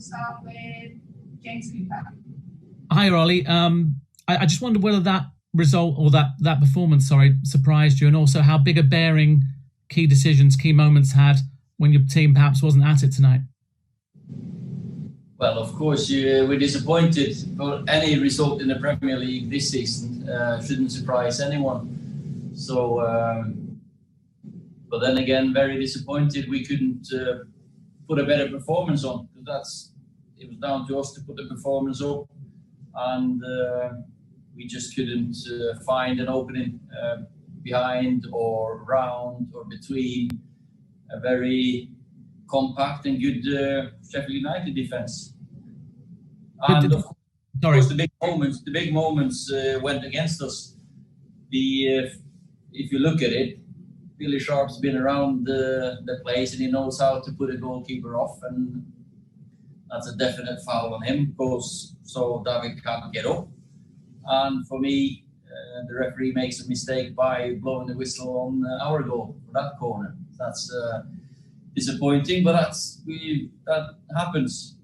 start with James Cooper. Hi, Ollie. I just wondered whether that result or that performance, surprised you, and also how big a bearing key decisions, key moments had when your team perhaps wasn't at it tonight. Well, of course, we're disappointed, but any result in the Premier League this season shouldn't surprise anyone. So, but then again, very disappointed we couldn't put a better performance on. Because it was down to us to put the performance up, and we just couldn't find an opening behind or around or between a very compact and good Sheffield United defence. And of course, the big moments went against us. If you look at it, Billy Sharp's been around the place and he knows how to put a goalkeeper off, and that's a definite foul on him, so David can't get up. And for me, the referee makes a mistake by blowing the whistle on our goal for that corner. That's disappointing, but that happens.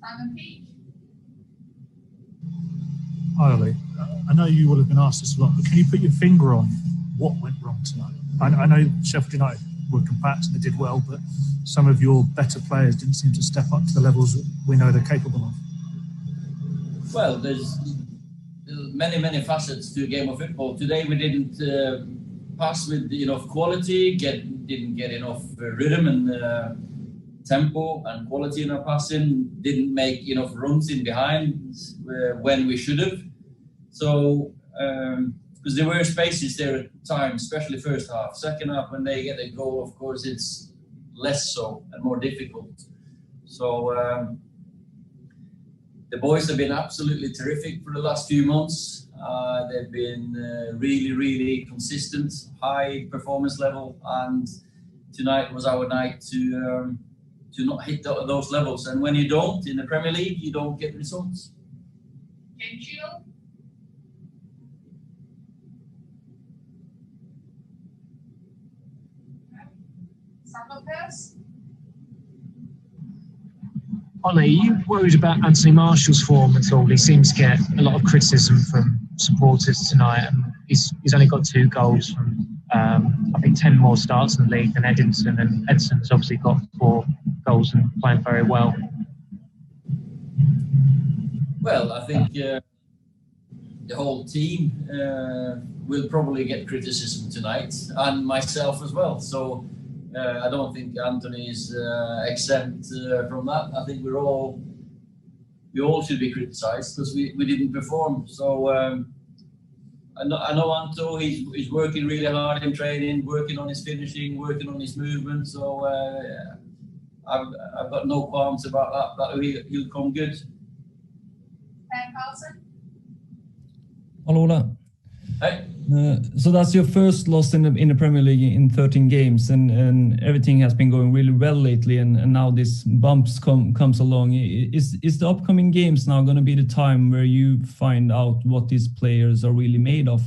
Simon Peake. Hi, Ollie. I know you will have been asked this a lot, but can you put your finger on what went wrong tonight? I know Sheffield United were compact and they did well, but some of your better players didn't seem to step up to the levels that we know they're capable of. Well, there's many facets to a game of football. Today we didn't pass with enough quality, didn't get enough rhythm and tempo and quality in our passing, didn't make enough runs in behind when we should have. So, because there were spaces there at times, especially first half. Second half, when they get a goal, of course, it's less so and more difficult. So, the boys have been absolutely terrific for the last few months. They've been really consistent, high performance level, and tonight was our night to not hit those levels. And when you don't in the Premier League, you don't get results. Gentile. Ollie, are you worried about Anthony Marshall's form at all? He seems to get a lot of criticism from supporters tonight, and he's only got 2 goals from, I think, 10 more starts in the league than Edinson, and Edson's obviously got 4 goals and playing very well. Well, I think the whole team will probably get criticism tonight, and myself as well. So I don't think Anthony is exempt from that. I think we all should be criticised because we didn't perform. So I know Anto, he's working really hard in training, working on his finishing, working on his movement. So I've got no qualms about that he'll come good. Ben Carlson. Hello, Ola. Hey. So that's your first loss in the Premier League in 13 games, and everything has been going really well lately, and now this bumps comes along. Is the upcoming games now going to be the time where you find out what these players are really made of?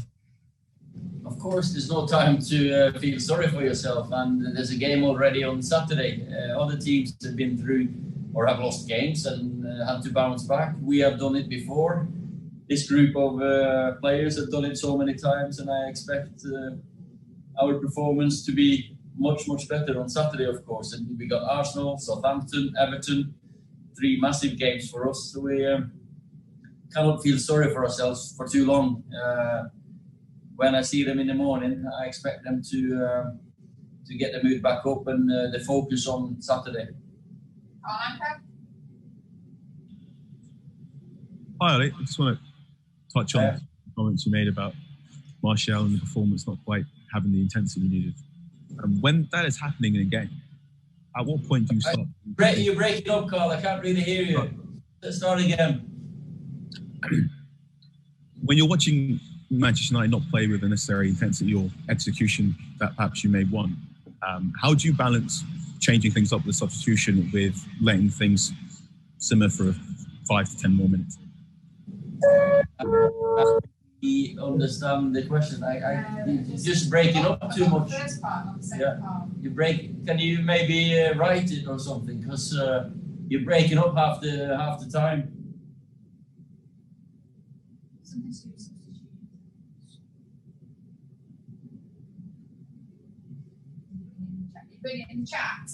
Of course, there's no time to feel sorry for yourself, and there's a game already on Saturday. Other teams have been through or have lost games and had to bounce back. We have done it before. This group of players have done it so many times, and I expect our performance to be much better on Saturday, of course. And we got Arsenal, Southampton, Everton, 3 massive games for us. So we cannot feel sorry for ourselves for too long. When I see them in the morning, I expect them to get the mood back up and the focus on Saturday. Hi, Ollie. I just want to touch on the comments you made about Martial and the performance not quite having the intensity needed. When that is happening in a game, at what point do you start? You're breaking up, Carl. I can't really hear you. Let's start again. When you're watching Manchester United not play with the necessary intensity or execution that perhaps you may want, how do you balance changing things up with substitution with letting things simmer for 5 to 10 more minutes? understand the question. You're just breaking up too much. The first part, not the second part. You break. Can you maybe write it or something? Because you're breaking up half the time. Something to do with substitutions. You put it in the chat.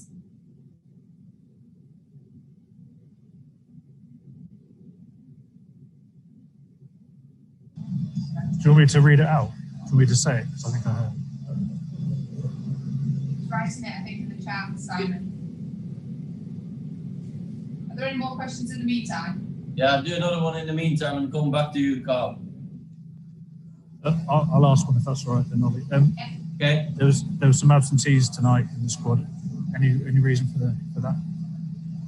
Do you want me to read it out? Do you want me to say it? Because I think I heard. Writing it, I think, in the chat, Simon. Are there any more questions in the meantime? Yeah, I'll do another one in the meantime and come back to you, Carl. I'll ask one if that's all right then, Ollie. Okay. There was some absentees tonight in the squad. Any reason for that?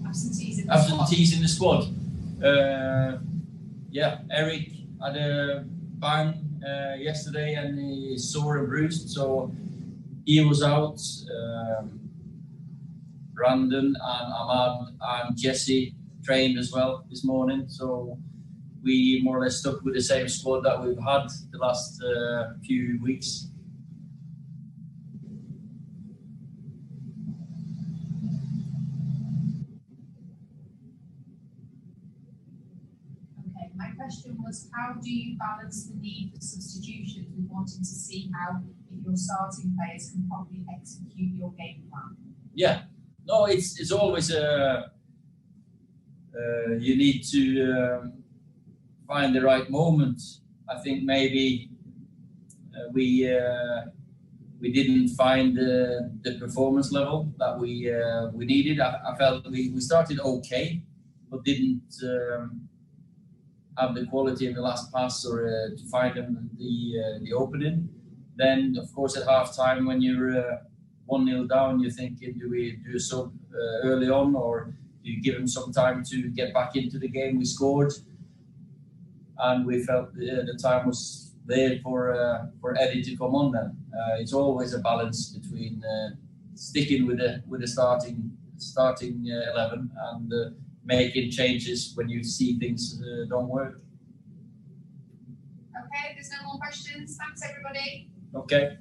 Absentees in the Absentees in the squad. Yeah, Eric had a bang yesterday and he's sore and bruised, so he was out. Brandon and Ahmad and Jesse trained as well this morning, so we more or less stuck with the same squad that we've had the last few weeks. Okay, my question was, how do you balance the need for substitutions with wanting to see how if your starting players can properly execute your game plan? Yeah, no, it's always you need to find the right moment. I think maybe we didn't find the performance level that we needed. I felt we started okay, but didn't have the quality in the last pass or to find them the opening. Then, of course, at half time when you're 1-0 down, you're thinking, do we do a sub early on, or do you give them some time to get back into the game? We scored, and we felt the time was there for Eddie to come on. Then it's always a balance between sticking with the starting 11 and making changes when you see things don't work. Okay, there's no more questions. Thanks, everybody. Okay.